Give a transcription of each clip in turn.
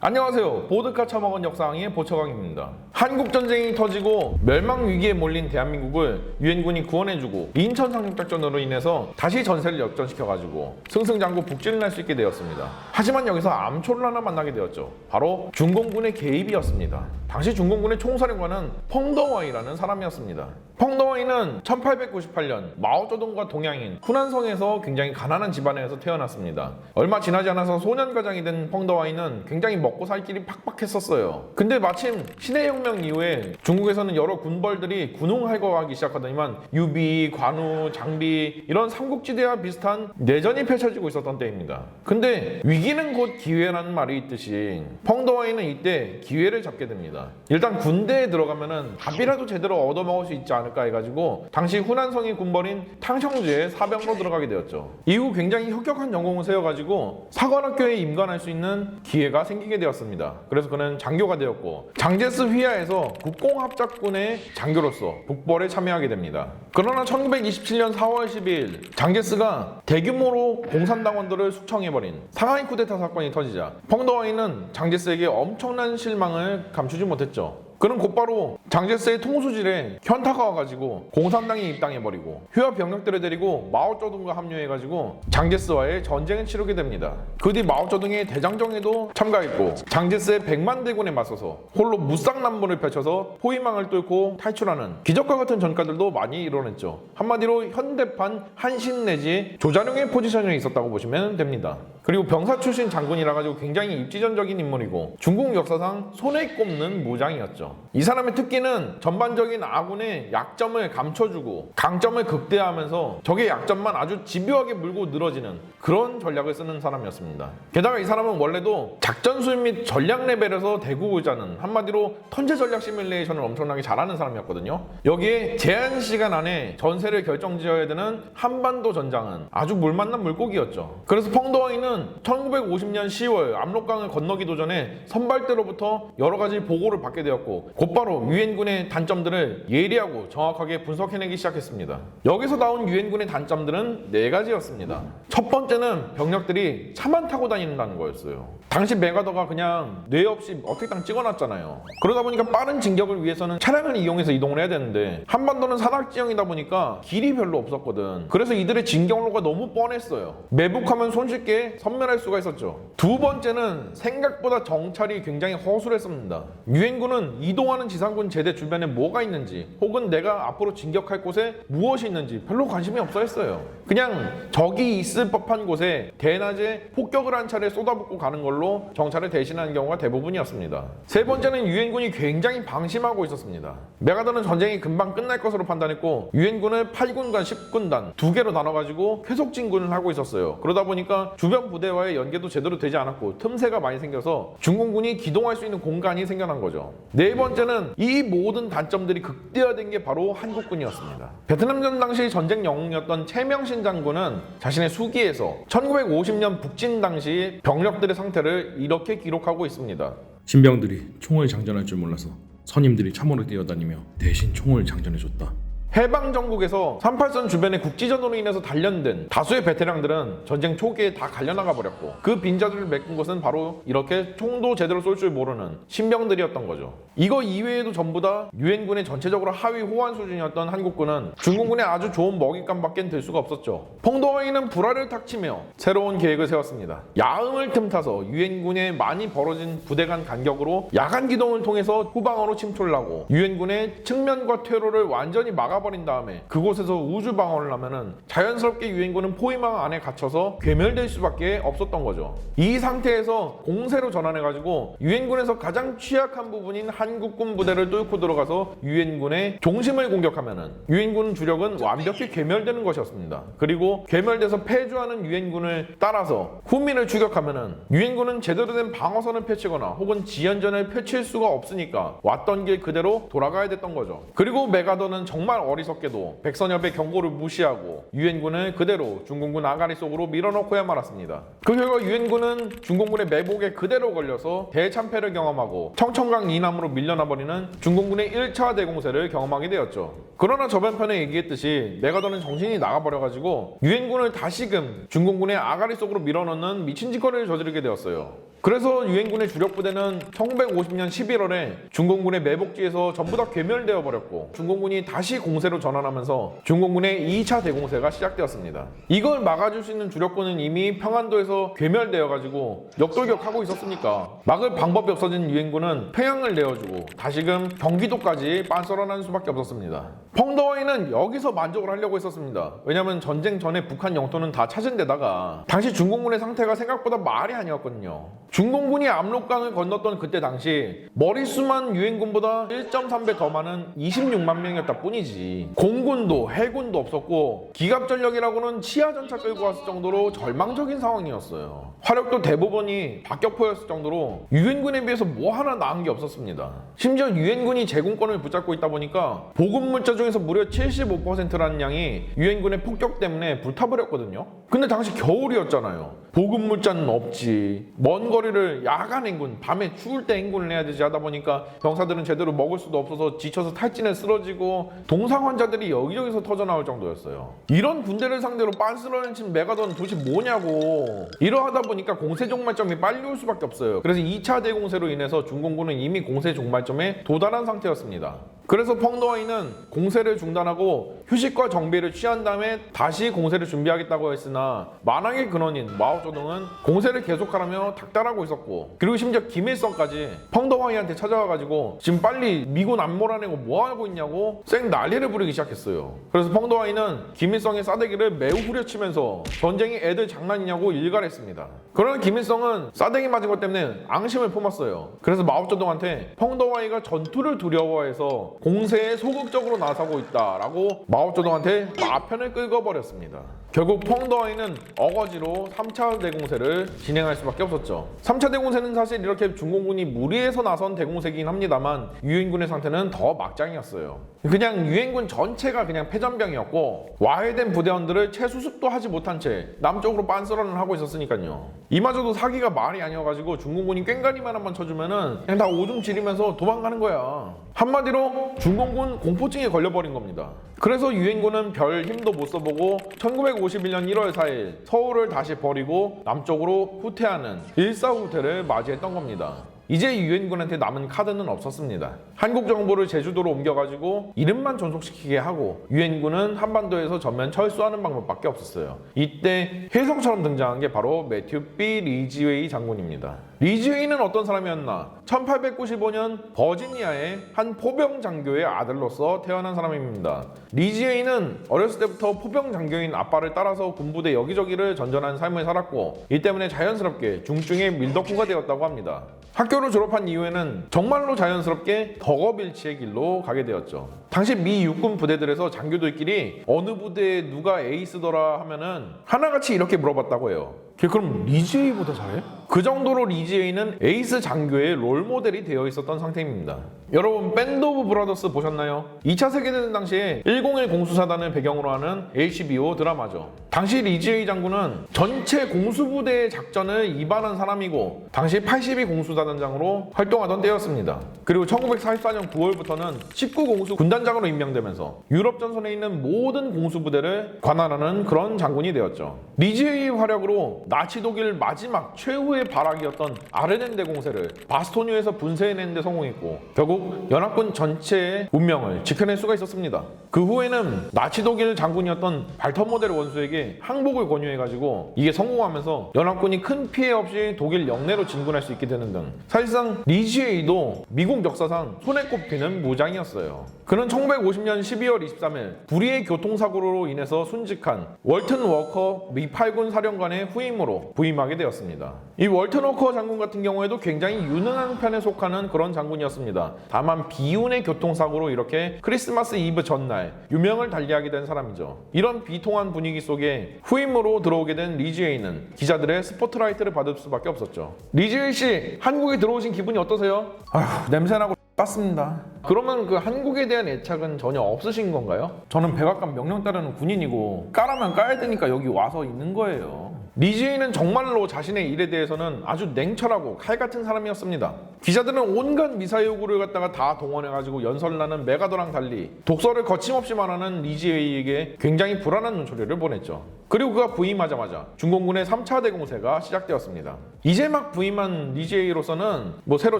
안녕하세요. 보드카 처먹은 역사왕의 보처강입니다. 한국전쟁이 터지고 멸망위기에 몰린 대한민국을 유엔군이 구원해주고 인천 상륙작전으로 인해서 다시 전세를 역전시켜가지고 승승장구 북진을 할 수 있게 되었습니다. 하지만 여기서 암초를 하나 만나게 되었죠. 바로 중공군의 개입이었습니다. 당시 중공군의 총사령관은 펑더와이라는 사람이었습니다. 펑더와이는 1898년 마오쩌둥과 동양인 후난성에서 굉장히 가난한 집안에서 태어났습니다. 얼마 지나지 않아서 소년가장이 된 펑더와이는 굉장히 먹고 살 길이 팍팍했었어요. 근데 마침 신해혁명 이후에 중국에서는 여러 군벌들이 군웅할거하기 시작하더니만 유비, 관우, 장비 이런 삼국지대와 비슷한 내전이 펼쳐지고 있었던 때입니다. 근데 위기는 곧 기회라는 말이 있듯이 펑더와이는 이때 기회를 잡게 됩니다. 일단 군대에 들어가면은 밥이라도 제대로 얻어먹을 수 있지 않을까 해가지고 당시 후난성의 군벌인 탕성주에 사병으로 들어가게 되었죠. 이후 굉장히 혁혁한 전공을 세워가지고 사관학교에 임관할 수 있는 기회가 생기게 되었습니다. 그래서 그는 장교가 되었고 장제스 휘하에서 국공합작군의 장교로서 북벌에 참여하게 됩니다. 그러나 1927년 4월 12일 장제스가 대규모로 공산당원들을 숙청해버린 상하이 쿠데타 사건이 터지자 펑더와이는 장제스에게 엄청난 실망을 감추지 못했죠. 그는 곧바로 장제스의 통수질에 현타가 와가지고 공산당에 입당해버리고 휴하 병력들을 데리고 마오쩌둥과 합류해가지고 장제스와의 전쟁을 치르게 됩니다. 그 뒤 마오쩌둥의 대장정에도 참가했고 장제스의 100만 대군에 맞서서 홀로 무쌍남문을 펼쳐서 포위망을 뚫고 탈출하는 기적과 같은 전가들도 많이 이뤄냈죠. 한마디로 현대판 한신 내지 조자룡의 포지션에 있었다고 보시면 됩니다. 그리고 병사 출신 장군이라 가지고 굉장히 입지전적인 인물이고 중국 역사상 손에 꼽는 무장이었죠. 이 사람의 특기는 전반적인 아군의 약점을 감춰주고 강점을 극대화하면서 적의 약점만 아주 집요하게 물고 늘어지는 그런 전략을 쓰는 사람이었습니다. 게다가 이 사람은 원래도 작전 수입 및 전략 레벨에서 대국을 짜는 한마디로 턴제 전략 시뮬레이션을 엄청나게 잘하는 사람이었거든요. 여기에 제한 시간 안에 전세를 결정지어야 되는 한반도 전장은 아주 물 만난 물고기였죠. 그래서 펑더와이는 1950년 10월 압록강을 건너기도 전에 선발대로부터 여러 가지 보고를 받게 되었고 곧바로 유엔군의 단점들을 예리하고 정확하게 분석해내기 시작했습니다. 여기서 나온 유엔군의 단점들은 4가지였습니다. 첫 번째는 병력들이 차만 타고 다닌다는 거였어요. 당시 메가더가 그냥 뇌 없이 어떻게 딱 찍어놨잖아요. 그러다 보니까 빠른 진격을 위해서는 차량을 이용해서 이동을 해야 되는데 한반도는 산악지형이다 보니까 길이 별로 없었거든. 그래서 이들의 진격로가 너무 뻔했어요. 매복하면 손쉽게 섬멸할 수가 있었죠. 두 번째는 생각보다 정찰이 굉장히 허술했습니다. 유엔군은 이동하는 지상군 제대 주변에 뭐가 있는지 혹은 내가 앞으로 진격할 곳에 무엇이 있는지 별로 관심이 없어 했어요. 그냥 적이 있을 법한 곳에 대낮에 폭격을 한 차례 쏟아붓고 가는 걸로 정찰을 대신하는 경우가 대부분이었습니다. 세 번째는 유엔군이 굉장히 방심하고 있었습니다. 메가더는 전쟁이 금방 끝날 것으로 판단했고 유엔군을 8군단, 10군단 2개로 나눠가지고 계속 진군을 하고 있었어요. 그러다 보니까 주변 부대와의 연계도 제대로 되지 않았고 틈새가 많이 생겨서 중공군이 기동할 수 있는 공간이 생겨난 거죠. 네 번째는 이 모든 단점들이 극대화된 게 바로 한국군이었습니다. 베트남전 당시 전쟁 영웅이었던 최명신 장군은 자신의 수기에서 1950년 북진 당시 병력들의 상태를 이렇게 기록하고 있습니다. 신병들이 총을 장전할 줄 몰라서 선임들이 참호를 뛰어다니며 대신 총을 장전해줬다. 해방 전국에서 38선 주변의 국지전으로 인해서 단련된 다수의 베테랑들은 전쟁 초기에 다 갈려나가 버렸고 그 빈자들을 메꾼 것은 바로 이렇게 총도 제대로 쏠 줄 모르는 신병들이었던 거죠. 이거 이외에도 전부 다 유엔군의 전체적으로 하위 호환 수준이었던 한국군은 중공군의 아주 좋은 먹잇감밖엔 될 수가 없었죠. 펑더와이는 불화를 탁치며 새로운 계획을 세웠습니다. 야음을 틈타서 유엔군에 많이 벌어진 부대 간 간격으로 야간 기동을 통해서 후방으로 침투를 하고 유엔군의 측면과 퇴로를 완전히 막아버린 다음에 그곳에서 우주 방어를 하면은 자연스럽게 유엔군은 포위망 안에 갇혀서 괴멸될 수밖에 없었던 거죠. 이 상태에서 공세로 전환해가지고 유엔군에서 가장 취약한 부분인 한국군 부대를 뚫고 들어가서 유엔군의 중심을 공격하면은 유엔군 주력은 완벽히 괴멸되는 것이었습니다. 그리고 괴멸돼서 패주하는 유엔군을 따라서 후민을 추격하면은 유엔군은 제대로 된 방어선을 펼치거나 혹은 지연전을 펼칠 수가 없으니까 왔던 길 그대로 돌아가야 됐던 거죠. 그리고 메가더는 정말 어리석게도 백선엽의 경고를 무시하고 유엔군을 그대로 중공군 아가리 속으로 밀어넣고야 말았습니다. 그 결과 유엔군은 중공군의 매복에 그대로 걸려서 대참패를 경험하고 청천강 이남으로 밀려나버리는 중공군의 1차 대공세를 경험하게 되었죠. 그러나 저번편에 얘기했듯이 메가더는 정신이 나가버려가지고 유엔군을 다시금 중공군의 아가리 속으로 밀어넣는 미친 짓거리를 저지르게 되었어요. 그래서 유엔군의 주력 부대는 1950년 11월에 중공군의 매복지에서 전부 다 괴멸되어 버렸고 중공군이 다시 공세로 전환하면서 중공군의 2차 대공세가 시작되었습니다. 이걸 막아줄 수 있는 주력군은 이미 평안도에서 괴멸되어가지고 역돌격하고 있었으니까 막을 방법이 없어진 유엔군은 평양을 내어주고 다시금 경기도까지 빤썰어난 수밖에 없었습니다. 펑더와이는 여기서 만족을 하려고 했었습니다. 왜냐면 전쟁 전에 북한 영토는 다 찾은 데다가 당시 중공군의 상태가 생각보다 말이 아니었거든요. 중공군이 압록강을 건넜던 그때 당시 머릿수만 유엔군보다 1.3배 더 많은 26만 명이었다 뿐이지 공군도 해군도 없었고 기갑전력이라고는 치하전차 끌고 왔을 정도로 절망적인 상황이었어요. 화력도 대부분이 박격포였을 정도로 유엔군에 비해서 뭐 하나 나은 게 없었습니다. 심지어 유엔군이 제공권을 붙잡고 있다 보니까 보급물자 중에서 무려 75%라는 양이 유엔군의 폭격 때문에 불타버렸거든요. 근데 당시 겨울이었잖아요. 보급물자는 없지, 먼 거리를 야간 행군, 밤에 추울 때 행군을 해야 되지 하다 보니까 병사들은 제대로 먹을 수도 없어서 지쳐서 탈진에 쓰러지고 동상 환자들이 여기저기서 터져나올 정도였어요. 이런 군대를 상대로 빤스러는 친 메가더는 도대체 뭐냐고. 이러하다 보니까 공세 종말점이 빨리 올 수밖에 없어요. 그래서 2차 대공세로 인해서 중공군은 이미 공세 종말점에 도달한 상태였습니다. 그래서 펑더와이는 공세를 중단하고 휴식과 정비를 취한 다음에 다시 공세를 준비하겠다고 했으나 만왕의 근원인 마오쩌둥은 공세를 계속하라며 닥달하고 있었고, 그리고 심지어 김일성까지 펑더와이한테 찾아와가지고 지금 빨리 미군 안 몰아내고 뭐하고 있냐고 쌩 난리를 부리기 시작했어요. 그래서 펑더와이는 김일성의 싸대기를 매우 후려치면서 전쟁이 애들 장난이냐고 일갈했습니다. 그러나 김일성은 싸대기 맞은 것 때문에 앙심을 품었어요. 그래서 마오쩌둥한테 펑더와이가 전투를 두려워해서 공세에 소극적으로 나서고 있다라고 마오쩌둥한테 마편을 끌어버렸습니다. 결국 펑더와이는 어거지로 3차 대공세를 진행할 수밖에 없었죠. 3차 대공세는 사실 이렇게 중공군이 무리해서 나선 대공세이긴 합니다만 유엔군의 상태는 더 막장이었어요. 그냥 유엔군 전체가 그냥 패전병이었고 와해된 부대원들을 채수습도 하지 못한 채 남쪽으로 빤스런을 하고 있었으니까요. 이마저도 사기가 말이 아니어가지고 중공군이 꽹가리만 한번 쳐주면은 그냥 다 오줌 지리면서 도망가는 거야. 한마디로 중공군 공포증에 걸려버린 겁니다. 그래서 유엔군은 별 힘도 못 써보고 1951년 1월 4일 서울을 다시 버리고 남쪽으로 후퇴하는 일사후퇴를 맞이했던 겁니다. 이제 유엔군한테 남은 카드는 없었습니다. 한국 정부를 제주도로 옮겨가지고 이름만 존속시키게 하고 유엔군은 한반도에서 전면 철수하는 방법밖에 없었어요. 이때 혜성처럼 등장한 게 바로 매튜 B. 리지웨이 장군입니다. 리지웨이는 어떤 사람이었나? 1895년 버지니아의 한 포병 장교의 아들로서 태어난 사람입니다. 리지웨이는 어렸을 때부터 포병 장교인 아빠를 따라서 군부대 여기저기를 전전한 삶을 살았고 이 때문에 자연스럽게 중증의 밀덕후가 되었다고 합니다. 학교를 졸업한 이후에는 정말로 자연스럽게 덕업일치의 길로 가게 되었죠. 당시 미 육군 부대들에서 장교들끼리 어느 부대에 누가 에이스더라 하면은 하나같이 이렇게 물어봤다고 해요. 걔 그럼 리지웨이보다 잘해? 그 정도로 리지웨이는 에이스 장교의 롤모델이 되어 있었던 상태입니다. 여러분 밴드 오브 브라더스 보셨나요? 2차 세계대전 당시에 101 공수사단을 배경으로 하는 HBO 드라마죠. 당시 리지웨이 장군은 전체 공수부대의 작전을 이반한 사람이고 당시 82 공수사단장으로 활동하던 때였습니다. 그리고 1944년 9월부터는 19 공수 군단장으로 임명되면서 유럽 전선에 있는 모든 공수부대를 관할하는 그런 장군이 되었죠. 리지웨이의 활약으로 나치 독일 마지막 최후의 발악이었던 아르덴 대공세를 바스토니에서 분쇄해내는 데 성공했고 결국 연합군 전체의 운명을 지켜낼 수가 있었습니다. 그 후에는 나치 독일 장군이었던 발터모델 원수에게 항복을 권유해가지고 이게 성공하면서 연합군이 큰 피해 없이 독일 영내로 진군할 수 있게 되는 등 사실상 리지웨이도 미국 역사상 손에 꼽히는 무장이었어요. 그는 1950년 12월 23일 불의의 교통사고로 인해서 순직한 월튼 워커 미 8군 사령관의 후임으로 부임하게 되었습니다. 이 월튼 워커 장군 같은 경우에도 굉장히 유능한 편에 속하는 그런 장군이었습니다. 다만 비운의 교통사고로 이렇게 크리스마스 이브 전날 유명을 달리하게 된 사람이죠. 이런 비통한 분위기 속에 후임으로 들어오게 된 리지웨이는 기자들의 스포트라이트를 받을 수밖에 없었죠. 리지웨이 씨, 한국에 들어오신 기분이 어떠세요? 아휴, 냄새나고 X같습니다. 그러면 그 한국에 대한 애착은 전혀 없으신 건가요? 저는 백악관 명령 따르는 군인이고 까라면 까야 되니까 여기 와서 있는 거예요. 리지웨이는 정말로 자신의 일에 대해서는 아주 냉철하고 칼 같은 사람이었습니다. 기자들은 온갖 미사일 요구를 갖다가 다 동원해가지고 연설나는 메가더랑 달리 독서를 거침없이 말하는 리지웨이에게 굉장히 불안한 눈초리를 보냈죠. 그리고 그가 부임하자마자 중공군의 3차 대공세가 시작되었습니다. 이제 막 부임한 리지웨이로서는 새로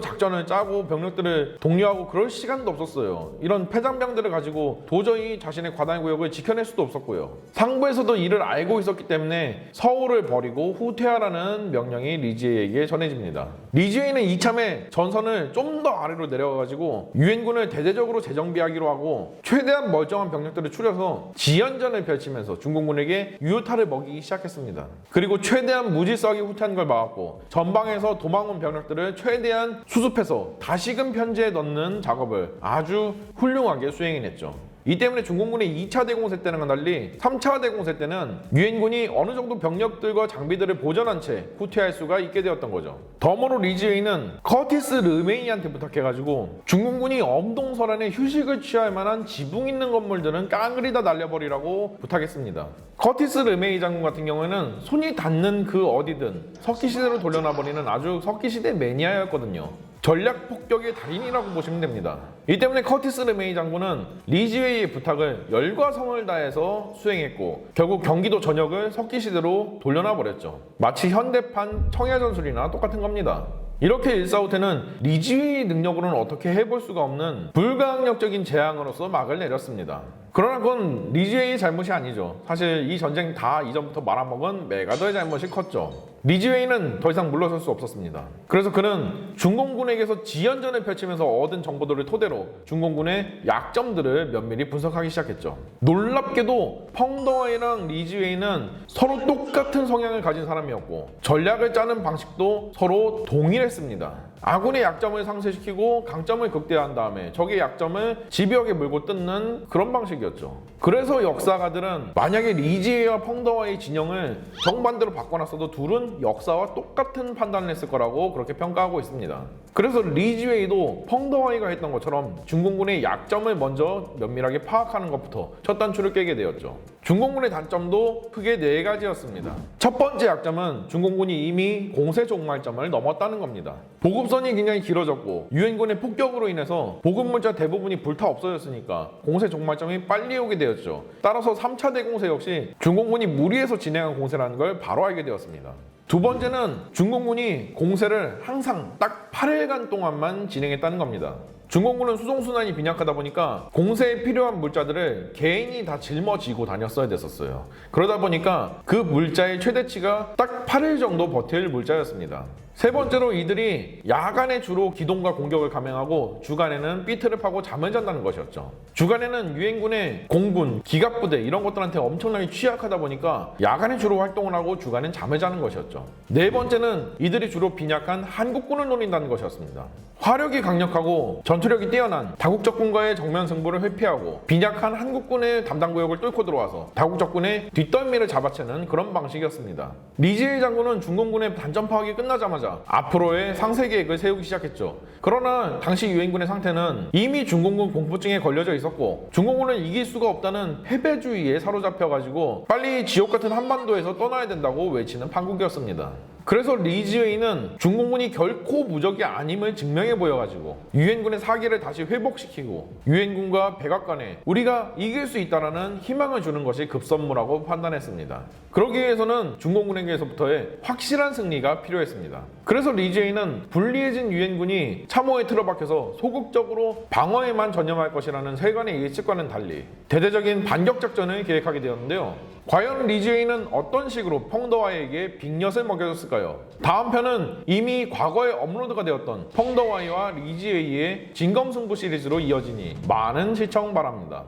작전을 짜고 병력들을 독려하고 그럴 시간도 없었어요. 이런 패잔병들을 가지고 도저히 자신의 과단 구역을 지켜낼 수도 없었고요. 상부에서도 이를 알고 있었기 때문에 서울을 버리고 후퇴하라는 명령이 리지웨이에게 전해집니다. 리지웨이는 이참에 전선을 좀 더 아래로 내려가가지고 유엔군을 대대적으로 재정비하기로 하고 최대한 멀쩡한 병력들을 추려서 지연전을 펼치면서 중공군에게 유효타를 먹이기 시작했습니다. 그리고 최대한 무질서하게 후퇴하는 걸 막았고 전방에서 도망온 병력들을 최대한 수습해서 다시금 편제에 넣는 작업을 아주 훌륭하게 수행해냈죠. 이 때문에 중공군의 2차 대공세 때는 달리 3차 대공세 때는 유엔군이 어느 정도 병력들과 장비들을 보전한 채 후퇴할 수가 있게 되었던 거죠. 덤으로 리지웨이는 커티스 르메이한테 부탁해가지고 중공군이 엄동설안에 휴식을 취할 만한 지붕 있는 건물들은 깡그리 다 날려버리라고 부탁했습니다. 커티스 르메이 장군 같은 경우에는 손이 닿는 그 어디든 석기시대로 돌려놔버리는 아주 석기시대 매니아였거든요. 전략 폭격의 달인이라고 보시면 됩니다. 이 때문에 커티스 르메이 장군은 리지웨이의 부탁을 열과 성을 다해서 수행했고 결국 경기도 전역을 석기시대로 돌려놔 버렸죠. 마치 현대판 청야전술이나 똑같은 겁니다. 이렇게 일사후퇴는 리지웨이 능력으로는 어떻게 해볼 수가 없는 불가항력적인 재앙으로서 막을 내렸습니다. 그러나 그건 리지웨이의 잘못이 아니죠. 사실 이 전쟁 다 이전부터 말아먹은 메가더의 잘못이 컸죠. 리지웨이는 더 이상 물러설 수 없었습니다. 그래서 그는 중공군에게서 지연전을 펼치면서 얻은 정보들을 토대로 중공군의 약점들을 면밀히 분석하기 시작했죠. 놀랍게도 펑더와이랑 리지웨이는 서로 똑같은 성향을 가진 사람이었고 전략을 짜는 방식도 서로 동일했습니다. 아군의 약점을 상쇄시키고 강점을 극대화한 다음에 적의 약점을 집요하게 물고 뜯는 그런 방식이었죠. 그래서 역사가들은 만약에 리지웨이와 펑더와의 진영을 정반대로 바꿔놨어도 둘은 역사와 똑같은 판단을 했을 거라고 그렇게 평가하고 있습니다. 그래서 리지웨이도 펑더와이가 했던 것처럼 중공군의 약점을 먼저 면밀하게 파악하는 것부터 첫 단추를 깨게 되었죠. 중공군의 단점도 크게 4가지였습니다. 첫 번째 약점은 중공군이 이미 공세 종말점을 넘었다는 겁니다. 보급선이 굉장히 길어졌고 유엔군의 폭격으로 인해서 보급물자 대부분이 불타 없어졌으니까 공세 종말점이 빨리 오게 되었죠. 따라서 3차 대공세 역시 중공군이 무리해서 진행한 공세라는 걸 바로 알게 되었습니다. 두 번째는 중공군이 공세를 항상 딱 8일간 동안만 진행했다는 겁니다. 중공군은 수송순환이 빈약하다 보니까 공세에 필요한 물자들을 개인이 다 짊어지고 다녔어야 됐었어요. 그러다 보니까 그 물자의 최대치가 딱 8일 정도 버틸 물자였습니다. 세 번째로 이들이 야간에 주로 기동과 공격을 감행하고 주간에는 삐트를 파고 잠을 잔다는 것이었죠. 주간에는 유엔군의 공군, 기갑부대 이런 것들한테 엄청나게 취약하다 보니까 야간에 주로 활동을 하고 주간엔 잠을 자는 것이었죠. 네 번째는 이들이 주로 빈약한 한국군을 노린다는 것이었습니다. 화력이 강력하고 전투력이 뛰어난 다국적군과의 정면 승부를 회피하고 빈약한 한국군의 담당 구역을 뚫고 들어와서 다국적군의 뒷덜미를 잡아채는 그런 방식이었습니다. 리지웨이 장군은 중공군의 단점 파악이 끝나자마자 앞으로의 상세 계획을 세우기 시작했죠. 그러나 당시 유엔군의 상태는 이미 중공군 공포증에 걸려져 있었고 중공군을 이길 수가 없다는 패배주의에 사로잡혀가지고 빨리 지옥 같은 한반도에서 떠나야 된다고 외치는 판국이었습니다. 그래서 리지웨이는 중공군이 결코 무적이 아님을 증명해 보여가지고 유엔군의 사기를 다시 회복시키고 유엔군과 백악관에 우리가 이길 수 있다는 희망을 주는 것이 급선무라고 판단했습니다. 그러기 위해서는 중공군에게서부터의 확실한 승리가 필요했습니다. 그래서 리지웨이는 불리해진 유엔군이 참호에 틀어박혀서 소극적으로 방어에만 전념할 것이라는 세간의 예측과는 달리 대대적인 반격 작전을 계획하게 되었는데요. 과연 리지웨이는 어떤 식으로 펑더와이에게 빅엿을 먹여줬을까요? 다음 편은 이미 과거에 업로드가 되었던 펑더와이와 리지웨이의 진검승부 시리즈로 이어지니 많은 시청 바랍니다.